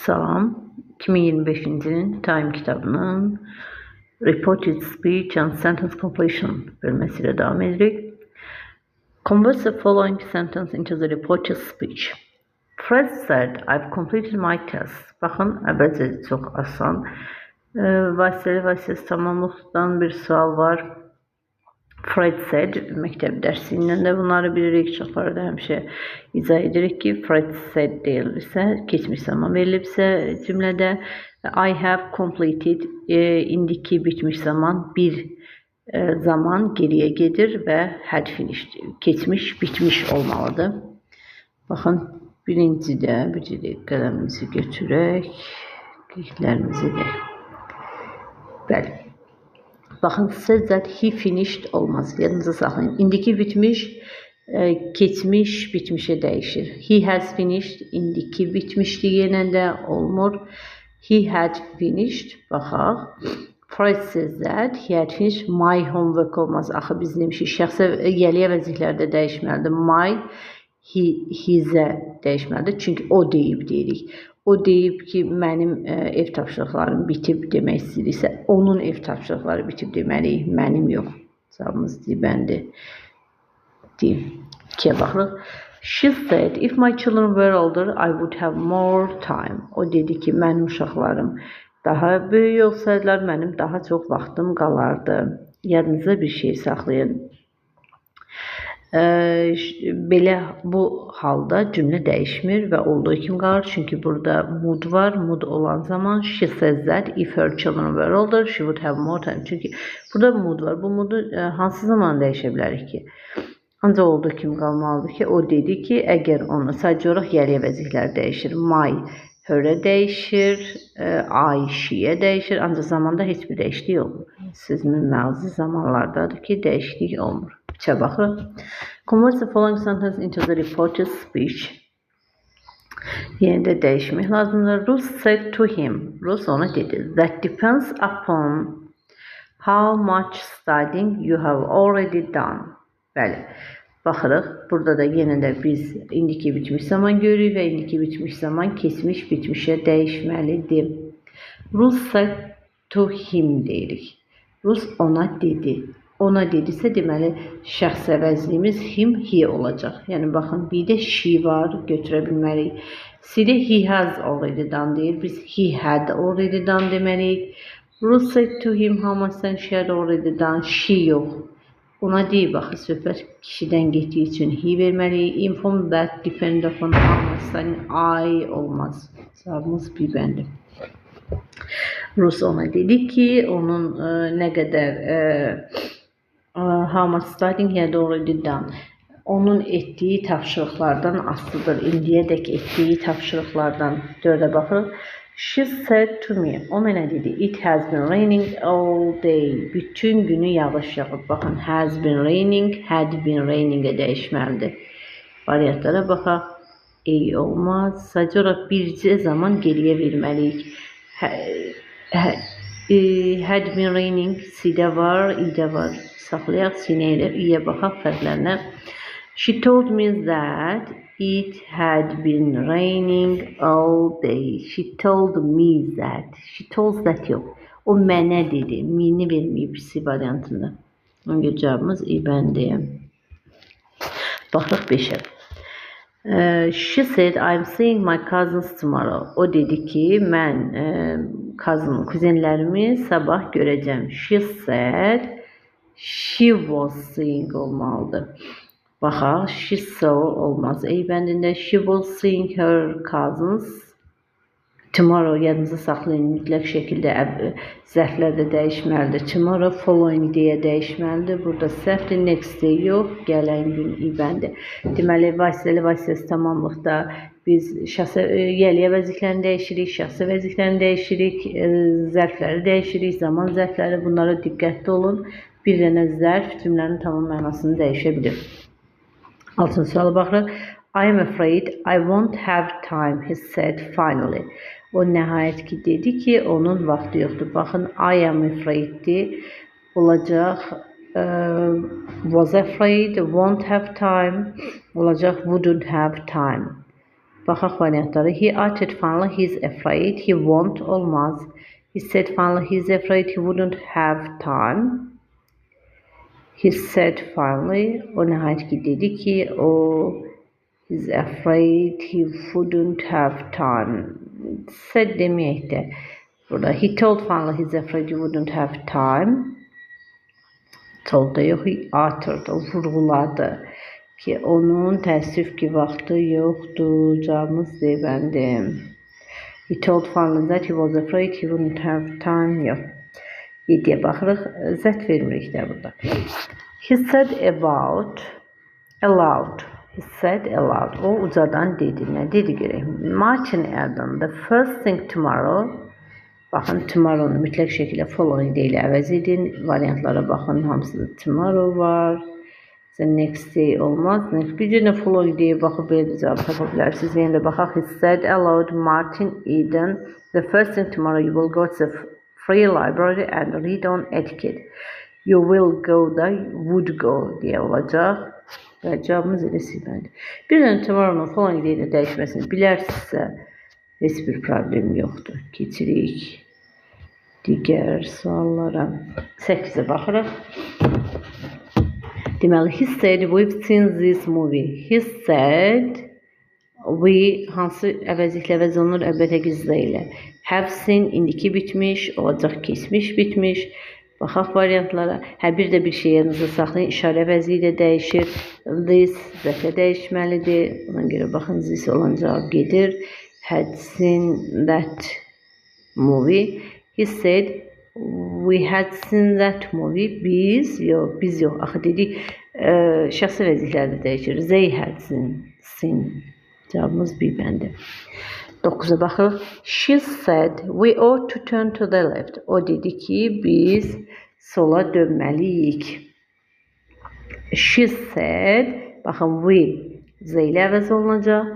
Salam. 2025'in Time kitabının Reported Speech and Sentence Completion bölmesiyle devam edirik. Convert the following sentence into the reported speech. Fred said, I've completed my test. Baxın, əvvəlcə çox asan. Vasitəli tamamlıqdan bir sual var. Fred said, məktəb dərsindən də bunları bilirik. Çoxları da həmişə izah edirik ki, Fred said deyilirsə, keçmiş zaman verilibsə cümlədə I have completed, indiki bitmiş zaman bir zaman geriyə gedir və had finished, keçmiş, bitmiş olmalıdır. Baxın, birincidə qələmimizi götürək, qeydlərimizi də. Bəli. Baxın, said that he finished olmaz. Yadınıza saxlayın. İndiki bitmiş, keçmiş, bitmişə dəyişir. He has finished, indiki bitmişlik yenə də olmur. He had finished, baxaq. Fred says that he had finished my homework olmaz. Axı biz demişik, şəxsə yəliyə vəzifələrdə dəyişməlidir. My, his-ə dəyişməlidir. Çünki o deyib deyirik. O deyib ki, mənim ev tapşırıqlarım bitib demək istəyiriksə, onun ev tapşırıqları bitib deməliyik, mənim yox. Cavabımız dibəndir. Deyim. 2-yə baxırıq. She said, if my children were older, I would have more time. O dedi ki, mənim uşaqlarım daha böyük olsaydılar, mənim daha çox vaxtım qalardı. Yadınızda bir şey saxlayın. Belə bu halda cümlə dəyişmir və olduğu kimi qalır. Çünki burada mood var. Mood olan zaman she says that if her children were older, she would have more time. Çünki burada mood var. Bu moodu hansı zaman dəyişə bilərik ki? Ancaq olduğu kimi qalmalıdır ki, o dedi ki, əgər onu sadəcə olaraq yəliyə vəzifələr dəyişir. My, her-ə dəyişir, I, she-yə dəyişir. Ancaq zamanda heç bir dəyişiklik olmur. Sizin məzi zamanlardadır ki, dəyişiklik olmur. Üçə baxırıq. Convert the following sentence into the reported speech. Yenə də dəyişmək lazımdır. Ruth said to him. Ruth ona dedi. That depends upon how much studying you have already done. Bəli. Baxırıq. Burada da yenə də biz indiki bitmiş zaman görürük və indiki bitmiş zaman keçmiş bitmişə dəyişməlidir. Ruth said to him deyirik. Ruth ona dedi. Ona dedisə deməli şəxs əvəzliyimiz him, he olacaq. Yəni baxın, bir də she var, götürə bilməliyik. C-də he has already done deyir. Biz he had already done deməliyik. Ruth said to him how much then she had already done. She yox. Ona deyib, baxı, söhbət kişidən getdiyi üçün he verməliyik. Inform that depend upon how much then I olmaz. Cavabımız bir bəndir. Ruth ona dedi ki, onun nə qədər how much studying he had already done. Onun etdiyi tapşırıqlardan asılıdır. İndiyədək etdiyi tapşırıqlardan. 4-ə baxırıq. She said to me. O mənə dedi. It has been raining all day. Bütün günü yağış yağıb. Baxın, has been raining, had been raining'ə dəyişməlidir. Variantlara baxaq. A olmaz. Sadəcə olaraq bircə zaman geriyə verməliyik. Had been raining. C-də var, I-də var. Saxlayaq, sinə ilə İ-yə baxaq fərqlərinə. She told me that it had been raining all day. She told me that. She told that yox. O mənə dedi. Me-ni verməyib C variantında. Onun cavabımız İ bəndir. Baxırıq 5-ə. She said, I'm seeing my cousins tomorrow. O dedi ki, mən kuzenlərimi sabah görəcəm. She said, she was seeing olmalıdır. Baxaq, she saw olmaz. A bəndində she was seeing her cousins tomorrow. Yadınızı saxlayın, mütləq şəkildə zərflərdə dəyişməlidir. Tomorrow, following deyə dəyişməlidir. Burada səhvdir, next day yox, gələn gün I bəndi. Deməli, vasitəli tamamlıqda biz yəliyə vəzifələrini dəyişirik, şəxsi vəzifələrini dəyişirik, zərfləri dəyişirik, zaman zərfləri. Bunlara diqqətli olun. Bir dənə zərf cümlənin tamam mənasını dəyişə bilir. 6-cı suala baxırıq. I am afraid I won't have time, he said finally. O nəhayət ki dedi ki, onun vaxtı yoxdur. Baxın, I am afraid-dir. Olacaq, was afraid, won't have time. Olacaq, wouldn't have time. Baxaq variantları. He uttered finally he's afraid. He won't olmaz. He said finally he's afraid he wouldn't have time. He said finally, o nəhayət ki dedi ki, o he's afraid he wouldn't have time. Said deməyək də. Burada he told finally he's afraid he wouldn't have time. Told da yox, he uttered, o vurğuladı ki onun təəssüf ki vaxtı yoxdur. Cavabımız D bəndi. He told finally that he was afraid he wouldn't have time. Yox. 7-yə baxırıq. Zət vermirik də burada. He said aloud. He said aloud. O ucadan dedi. Nə dedi görək? Martin Erdon, the first thing tomorrow. Baxın, tomorrow-nu mütləq şəkildə following ilə əvəz edin. Variantlara baxın, hamısında tomorrow var. The next day olmaz. Bir cürə following deyə baxıb belə də cavab tapa bilərsiniz. Yəni də baxaq. He said aloud, Martin Eden, the first thing tomorrow you will go to the free library and read on etiquette. You will go da would go deyə olacaq. Və cavabımız elə silməlidir. Bir dənə tomorrow-nun following ilə dəyişməsini bilərsinizsə, heç bir problem yoxdur. Keçirik digər suallara. 8-ə baxırıq. Deməli, he said we've seen this movie. He said we hansı əvəzliklə əvəz olunur? Əlbəttə gizlə ilə. Have seen indiki bitmiş, olacaq keçmiş bitmiş. Baxaq variantlara. Hər bir də bir şey yanınızda saxlayın. İşarə əvəzi ilə dəyişir. This zətlə dəyişməlidir. Ona görə baxın, this olan cavab gedir. Had seen that movie. He said we had seen that movie. Biz yox. Axı dedik, şəxsi vəzifələrdə dəyişir. They had seen. Cavabımız bir bəndi. 9-a baxırıq. She said we ought to turn to the left. O dedi ki, biz sola dönməliyik. She said, baxın, we Z ilə əvəz olunacaq.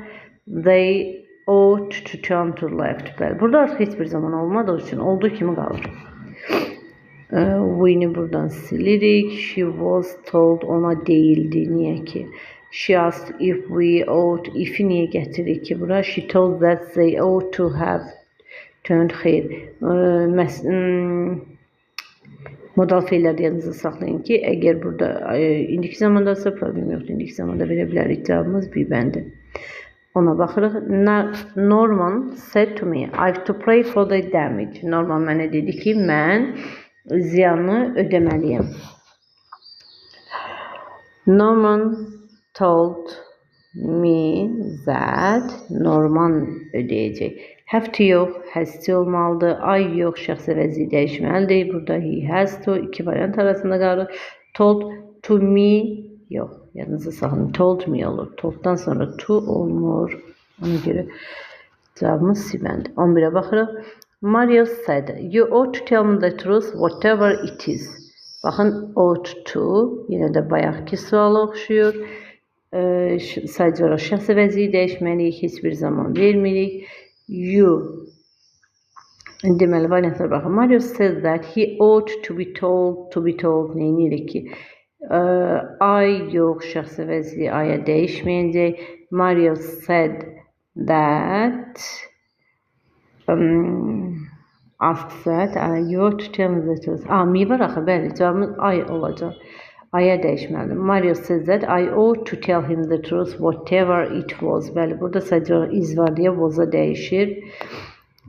They ought to turn to the left. Bəli, burada artıq heç bir zaman olmadığı üçün olduğu kimi qalır. We-ni buradan silirik. She was told, ona deyildi. Niyə ki? She asked if we ought, if-i niyə gətiririk ki bura? She told that they ought to have turned xeyr. Modal feillər yanınızda saxlayın ki, əgər burada indiki zamandasa problem yoxdur. İndiki zamanda verə bilərik. Cavabımız bir bəndi. Ona baxırıq. Norman said to me, I have to pay for the damage. Norman mənə dedi ki, mən ziyanı ödəməliyəm. Norman told me that Norman ödəyəcək. Have to yox, has to olmalıdır. I yox, şəxsi vəzi dəyişməlidir. Burada he has to, iki variant arasında qalır. Told to me yox. Yadınızda saxlayın. Told me olur. Tolddan sonra to olmur. Ona görə cavabımız C bəndi. 11-ə baxırıq. Mario said, you ought to tell me the truth whatever it is. Baxın, ought to, yenə də bayaqki suala oxşuyur. Sadəcə olaraq şəxsi vəziyi dəyişməliyik, heç bir zaman vermirik. You. Deməli, variantlara baxın. Mario said that he ought to be told neyinirik ki? I yox, şəxsi vəziyi I-ya dəyişməyəcək. Mario said that asked that you ought to tell me the truth. Mi var axı, bəli, cavabımız I olacaq. I-ya dəyişməlidir. Mario says that I ought to tell him the truth whatever it was. Bəli, burada sadəcə is var deyə was-a dəyişir.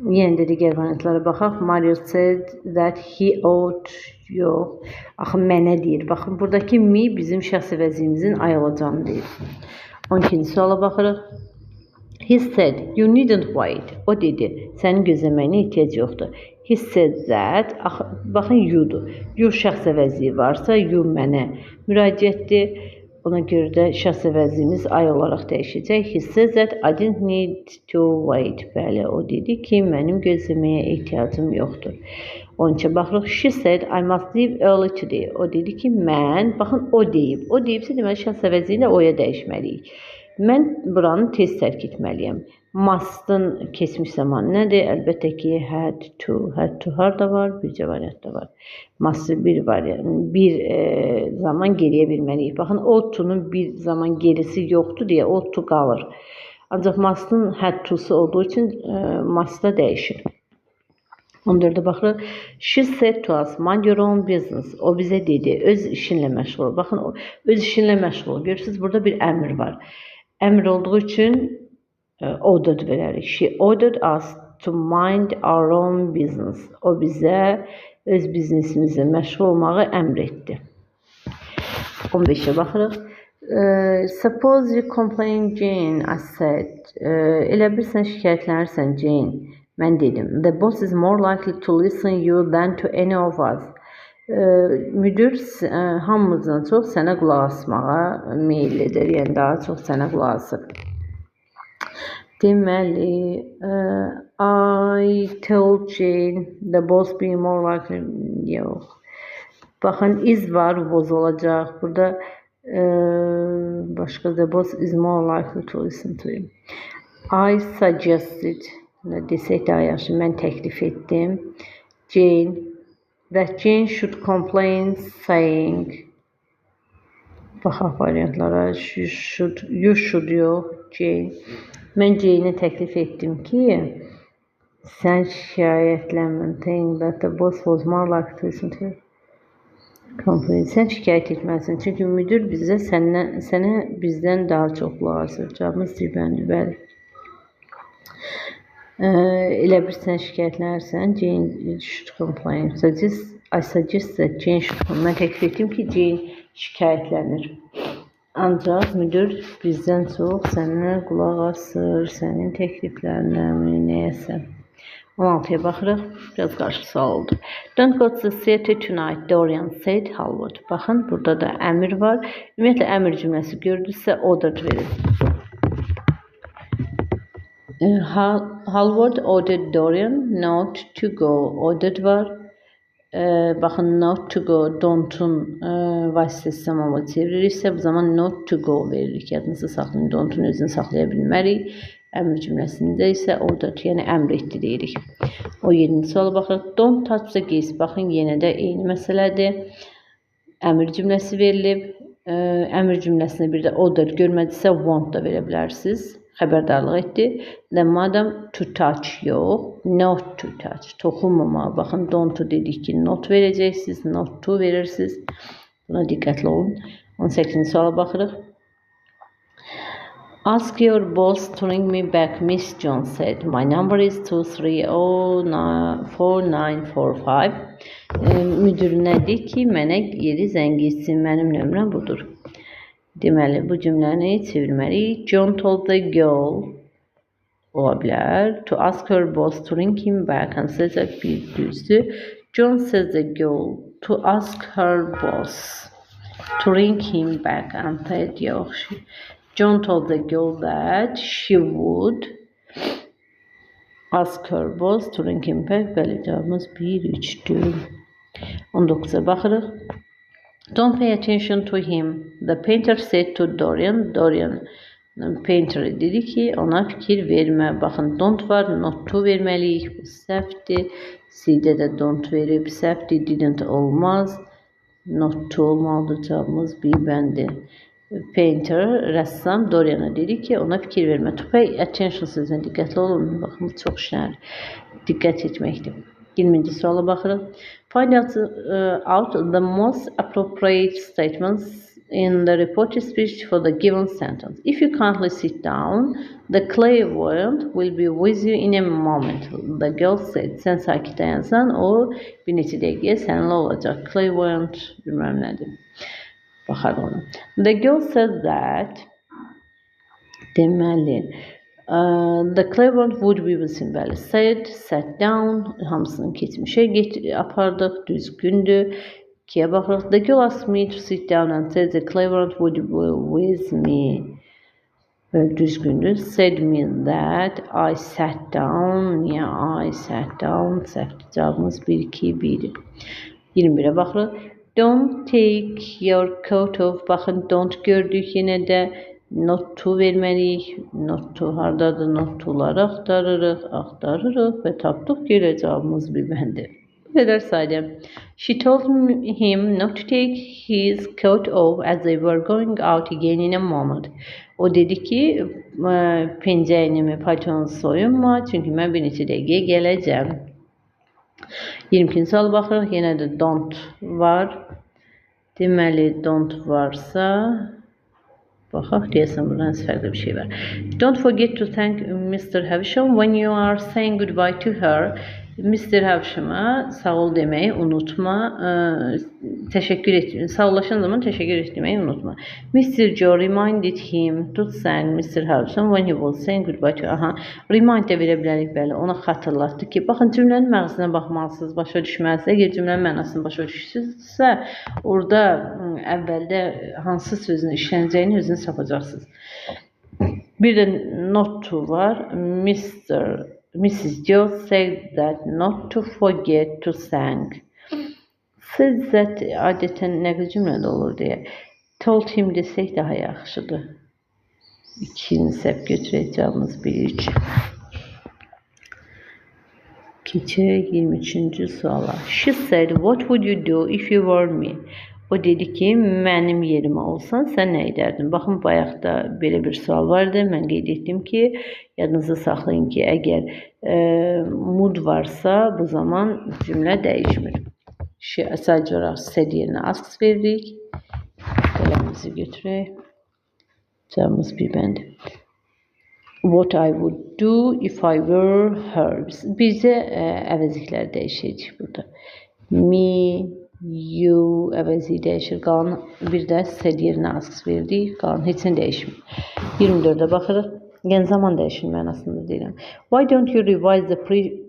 Yenə də digər variantlara baxaq. Mario said that he ought yox. Axı mənə deyir. Baxın, buradakı me bizim şəxsi vəziyimizin I olacağını deyir. 12-ci suala baxırıq. He said, you needn't wait. O dedi, sənin gözləməyinə ehtiyac yoxdur. He said that, baxın, you'dur. You şəxsi vəziyi varsa, you mənə müraciətdir. Ona görə də şəxsi vəziyimiz I olaraq dəyişəcək. He said that I didn't need to wait. Bəli, o dedi ki, mənim gözləməyə ehtiyacım yoxdur. 13-ə baxırıq. She said, I must leave early today. O dedi ki, mən, baxın, o deyib. O deyibsə, deməli, şəxsi vəziyi ilə o-ya dəyişməliyik. Mən buranı tez tərk etməliyəm. Must'ın keçmiş zamanı nədir? Əlbəttə ki, had to. Had to harda var? Bircə variantda var. Must'ı bir zaman geriyə bilməliyik. Baxın, ought to'nun bir zaman gerisi yoxdur deyə ought to qalır. Ancaq must'ın had to'su olduğu için must'da dəyişir. 14'e baxırıq. She said to us, mind your own business. O bizə dedi, öz işinlə məşğul ol. Baxın, öz işinlə məşğul ol. Görürsünüz, burada bir əmr var. Əmr olduğu üçün ordered verərik. She ordered us to mind our own business. O bizə öz biznesimizlə məşğul olmağı əmr etdi. 15'e baxırıq. Suppose you complain, Jane, I said. Elə bir sən şikayətlənirsən, Jane. Mən dedim. The boss is more likely to listen you than to any of us. Müdür hamımızdan çox sənə qulaq asmağa meyillidir. Yəni daha çox sənə qulaq asır. Deməli, I told Jane the boss be more likely. Yox. Baxın, iz var, was olacaq. Burada başqa the boss is more likely to listen to him. I suggested. Desək daha yaxşı, mən təklif etdim. Jane, that Jane should complain saying. Baxaq variantlara. You should yox, Jane. Mən Jane'e təklif etdim ki, sən şikayətlənmən. Saying that the boss was more likely to listen to complain. Sən şikayət etməlisən. Çünki müdür bizə sənə bizdən daha çox qulaq asır. Cavabımız bəli. Elə bir sən şikayətlənirsən, Jane should complain. I suggest that Jane should complain. Mən təklif etdim ki, Jane şikayətlənir. Ancaq müdür bizdən çox sənə qulaq asır, sənin təkliflərinə, nəyəsə. 16'ya baxırıq. Biraz qarşı sual oldu. Don't go to the theater tonight, Dorian said Hallward. Baxın, burada da əmr var. Ümumiyyətlə, əmr cümləsi gördünüzsə, ordered verir. Hallward ordered Dorian not to go. Ordered var. Baxın, not to go, don't-un vasitəsi zamanla çeviririksə, bu zaman not to go veririk. Yadınızda saxlayın, don't-un özünü saxlaya bilmərik. Əmr cümləsində isə ordered, yəni əmr etdi deyirik. O 7-ci suala baxırıq. Don't touch the geese. Baxın, yenə də eyni məsələdir. Əmr cümləsi verilib. Əmr cümləsində bir də ordered görmədisə, want da verə bilərsiniz. Xəbərdarlıq etdi. The madam to touch yox, not to touch. Toxunmamağa. Baxın, don't dedik ki, not verəcəksiniz, not to verirsiniz. Buna diqqətli olun. 18-ci suala baxırıq. Ask your boss to ring me back, Miss John said. My number is 2304945. Müdür nədir ki, mənə geri zəng etsin, mənim nömrəm budur. Deməli, bu cümləni çevirməliyik. John told the girl ola bilər. To ask her boss to ring him back. Hansıcaq bir düzdür. John says the girl to ask her boss to ring him back. Antayet yox. John told the girl that she would ask her boss to ring him back. Bəli, cavabımız 1-3-dür. 19'a baxırıq. Don't pay attention to him. The painter said to Dorian. Dorian painter dedi ki, ona fikir vermə. Baxın, don't var, not to verməliyik. Bu səhvdir. C-də də don't verib. Səhvdir, didn't olmaz. Not to olmalıdır. Cavabımız B-bəndir. Painter, rəssam Dorian'a dedi ki, ona fikir vermə. To pay attention sözünə diqqətli olun. Baxın, bu çox işlər. Diqqət etməkdir. 20-ci suala baxırıq. Find out the most appropriate statements in the reported speech for the given sentence. If you kindly sit down, the clairvoyant will be with you in a moment. The girl said. Sən sakit dayansan, o bir neçə dəqiqəyə səninlə olacaq. Clairvoyant bilməm nədir. Baxaq ona. The girl said that. Deməli, the clairvoyant would be with him. Bəli, said, sat down, hamısını keçmişə apardıq, düzgündür. 2'ye baxırıq. The girl asked me to sit down and said the clairvoyant would be with me. Düzgündür. Said me that I sat down. Niyə I sat down? Səhvdir. Cavabımız 1-2-1. 21'e baxırıq. Don't take your coat off. Baxın, don't gördük yenə də. Not to verməliyik. Not to hardadır? Not to'ları axtarırıq və tapdıq ki, elə cavabımız B-bəndir. Bu qədər sayda. She told him not to take his coat off as they were going out again in a moment. O dedi ki, pencəyinimi, paltonuzu soyunma, çünki mən bir neçə dəqiqəyə gələcəm. 22-ci sual baxırıq, yenə də don't var. Deməli, don't varsa, baxaq, deyəsən buradan fərqli bir şey var. Don't forget to thank Mr. Havisham when you are saying goodbye to her. Mr. Havisham'a sağ ol demeyi unutma. Teşekkür et. Sağollaşan zaman teşekkür etmeyi unutma. Mr. Joe reminded him to thank Mr. Havisham when he was saying goodbye to. Aha, remind də verə bilərik bəli. Ona xatırlatdı ki, baxın cümlənin məğzinə baxmalısınız, başa düşməlisiniz. Əgər cümlənin mənasını başa düşürsünüzsə, orada əvvəldə hansı sözün işlənəcəyini özünüz tapacaqsınız. Bir də not to var. Mrs. Joe said that not to forget to thank. Said that adətən nəqli cümlədə olur deyə. Told him desək daha yaxşıdır. İkinci səhv götürəcəyimiz bir üç. Keçək 23-cü suala. She said, what would you do if you were me? O dedi ki, mənim yerimə olsan, sən nə edərdin? Baxın, bayaqda belə bir sual vardı. Mən qeyd etdim ki, yadınızda saxlayın ki, əgər mood varsa, bu zaman cümlə dəyişmir. Sadəcə olaraq said yerinə asks veririk. Qələmimizi götürək. Cavabımız bir bəndi. What I would do if I were her. Bizə əvəzliklər dəyişəcək burada. Me, you əvəzi dəyişir. Qalan bir də said yerinə asks verdik. Qalan heç nə dəyişmir. 24-də baxırıq. Yəni zaman dəyişir mənasında deyirəm. Why don't you revise the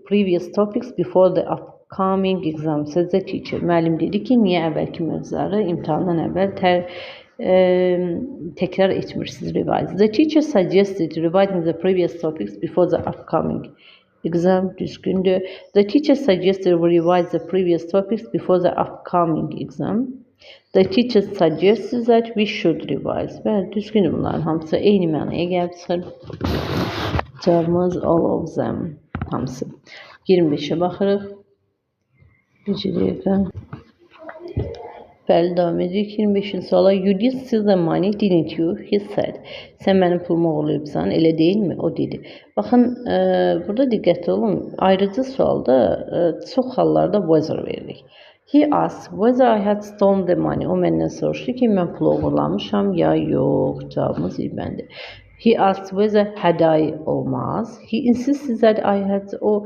previous topics before the upcoming exam? Says the teacher. Müəllim dedi ki, niyə əvvəlki mövzuları imtahandan əvvəl təkrar etmirsiniz, revise. The teacher suggested revising the previous topics before the upcoming exam. Düzgündür. The teacher suggested we revise the previous topics before the upcoming exam. The teacher suggests that we should revise. Bəli, düzgündür bunların hamısı eyni mənaya gəlib çıxır. Cavabımız all of them. Hamısı. 25'e baxırıq. Bir dəqiqə. Bəli, davam edirik. 25-ci suala. You did steal the money, didn't you? He said. Sən mənim pulumu oğurlayıbsan, elə deyilmi? O dedi. Baxın, burada diqqətli olun. Ayrıcı sualda çox hallarda whether veririk. He asked whether I had stolen the money. O məndən soruşdu ki, mən pulu oğurlamışam ya yox. Cavabımız İbəndir. He asked whether had I olmaz. He insisted that I had. O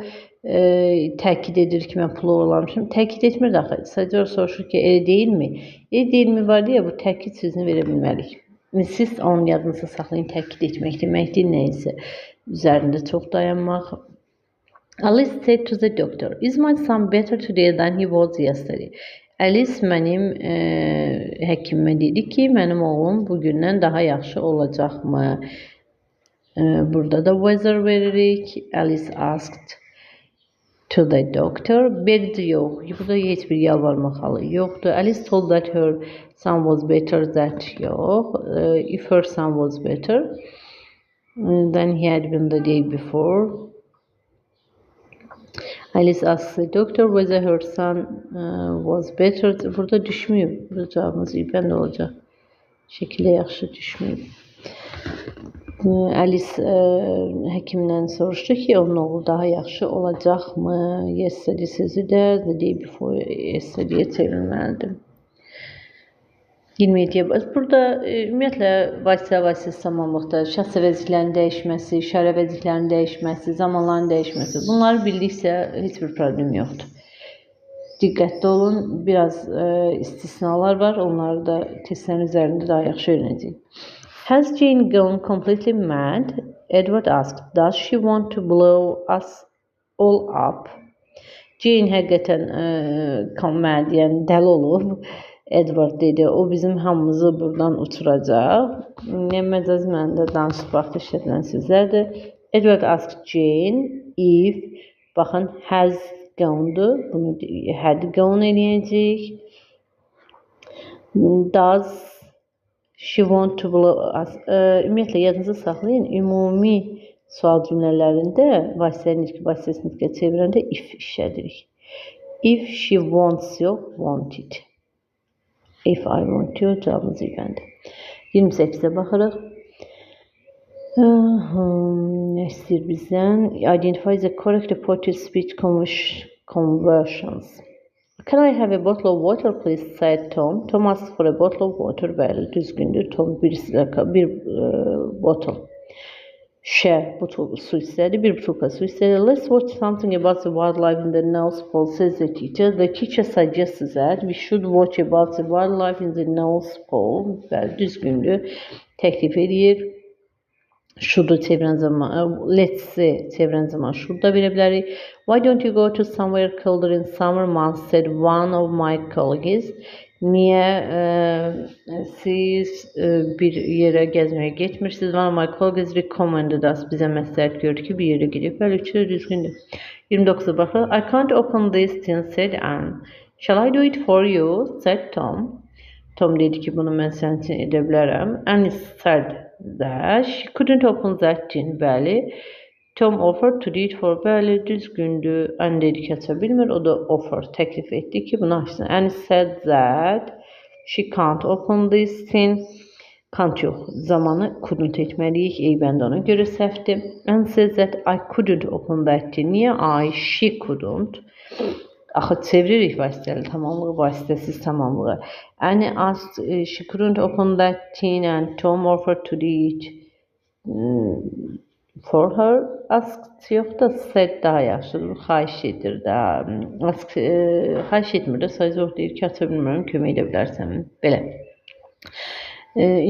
təkid edir ki, mən pulu oğurlamışam. Təkid etmir daxil. Sadəcə soruşur ki, elə deyilmi? Elə deyilmi var deyə bu təkid sözünü verə bilmərik. Insist onun yadınızda saxlayın, təkid etmək deməkdir, nəysə üzərində çox dayanmaq. Alice said to the doctor, is my son better today than he was yesterday? Alice mənim həkimimə dedi ki, mənim oğlum bugündən daha yaxşı olacaqmı? Burada da whether veririk. Alice asked to the doctor. Beridir yox. Burada heç bir yalvarmaq halı yoxdur. Alice told that her son was better that yox. If her son was better than he had been the day before. Alice asked the doctor whether her son was better. Burada düşməyib. Burada cavabımız İbən də olacaq. Şəkildə yaxşı düşməyib. Alice həkimdən soruşdu ki, onun oğlu daha yaxşı olacaqmı? Yesterday sözü də the day before yesterday'e çevrilməlidir. 27'ye burada ümumiyyətlə vasitə zamanlıqda şəxs əvəzliklərinin dəyişməsi, işarə əvəzliklərinin dəyişməsi, zamanların dəyişməsi. Bunları bildiksə heç bir problem yoxdur. Diqqətli olun, biraz istisnalar var. Onları da testlərin üzərində daha yaxşı öyrənəcəyik. Has Jane gone completely mad? Edward asked. Does she want to blow us all up? Jane həqiqətən mad, yəni dəli olub. Edward dedi, o bizim hamımızı buradan uçuracaq. Məcaz mənada danışıq vaxtı işlədilən sözlərdir. Edward asked Jane if, baxın, has gone-dur. Bunu had gone eləyəcək. Does she want to blow us? Ümumiyyətlə, yadınızı saxlayın. Ümumi sual cümlələrində vasitənin ilk vasitəsini çevirəndə if işlədirik. If she wants yox, wanted. If I want to, cavabımız İbəndir. 28'e baxırıq. Ne istəyir bizdən? Identify the correct reported speech conversions. Can I have a bottle of water please, said Tom. Tom asked for a bottle of water. Bəli, düzgündür. Tom bir bottle. Su istedi. Bir butulka su istedi. Let's watch something about the wildlife in the North Pole, says the teacher. The teacher suggests that we should watch about the wildlife in the North Pole. Bəli, düzgündür. Təklif edir. Şurada çevrən zaman, let's say çevrən zaman şurada verə bilərik. Why don't you go to somewhere colder in summer months, said one of my colleagues. Niyə siz bir yerə gəzməyə getmirsiniz? One of my colleagues recommended us. Bizə məsləhət gördü ki, bir yerə gedib. Bəli, üçü düzgündür. 29'a baxırıq. I can't open this tin, said Anne. Shall I do it for you, said Tom. Tom dedi ki, bunu mən sənin üçün edə bilərəm. Anne said that she couldn't open that tin. Bəli. Tom offered to do it for, bəli, düzgündür. Anne dedi ki, aça bilmir. O da offer, təklif etdi ki, bunu açsın. Anne said that she can't open this tin. Can't yox. Zamanı couldn't etməliyik. Eybəndə ona görə səhvdir. Anne said that I couldn't open that tin. Niyə I, she couldn't? Axı çeviririk vasitəli tamamlığı, vasitəsiz tamamlığı. Anne asked, she couldn't open that tin and Tom offered to do it for her. Asked yox da said daha yaxşıdır. Xahiş edir də. Xahiş etmir də, sadəcə yox deyir ki, aça bilmirəm, kömək edə bilərsən. Belə.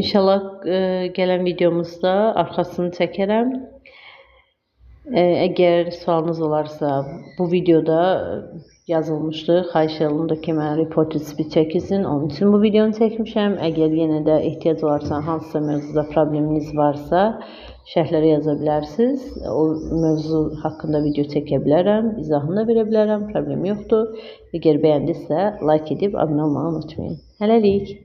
İnşallah gələn videomuzda arxasını çəkərəm. Əgər sualınız olarsa, bu videoda yazılmışdı. Xahiş edirəm ki, mənə reported speech çəkilsin. Onun üçün bu videonu çəkmişəm. Əgər yenə də ehtiyac olarsa, hansısa mövzuda probleminiz varsa, şərhlərə yaza bilərsiniz. O mövzu haqqında video çəkə bilərəm, izahını da verə bilərəm, problem yoxdur. Əgər bəyəndinizsə, like edib abunə olmağı unutmayın. Hələlik.